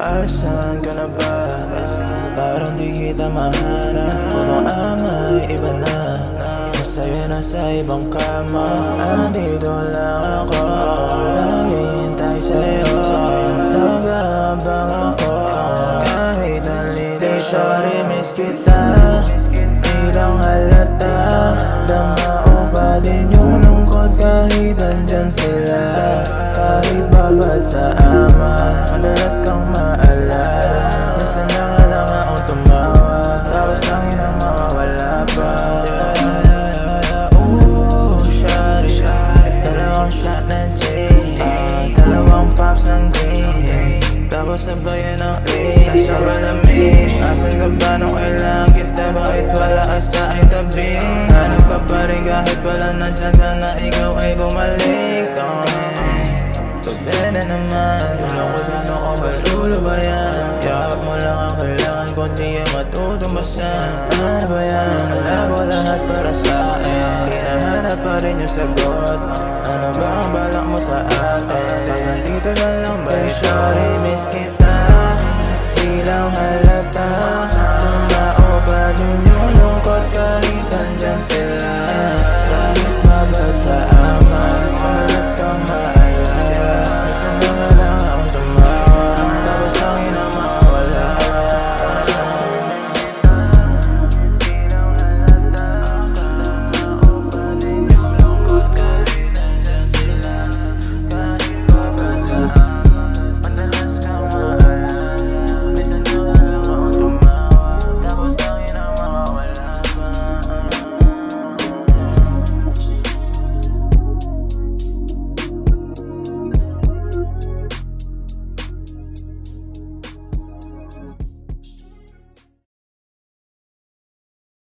Asan ka na ba? Parang di kita mahanap. Puro amay, iba na. Masaya na sa ibang kama. Andito lang ako, naghihintay sa'yo. Nag-aabang ako, kahit nalilito. Sorry, miss kita, ilang halata. Damao pa din yung lungkot kahit andyan sila. Kahit babad sa ama, madalas kang maalala. Minsan na nga lang akong tumawa, tapos langit ang mawawala pa. Shawty, dalawang shot ng gin, dalawang pops ng green, tapos sabayan ng lean. Nasa malamig, asan ka ba nung kailangan kita? Bakit wala ka sa aking tabi? Hanap ka pa rin kahit wala nandyan. Sana ikaw ay bumalik. Pagbe na naman, kulang ko na ako malulubayan. Yakap mo lang ang kailangan, kundi ay matutumbasan. Ano ba yan? Wala ko lahat para sa'kin, hinahanap pa rin yung sagot. Ano ba ang balak mo sa atin? Pag nandito na lang ba? Sorry, miss kita, ilang halata. Tumao pa din yung lungkot kahit andyan sila.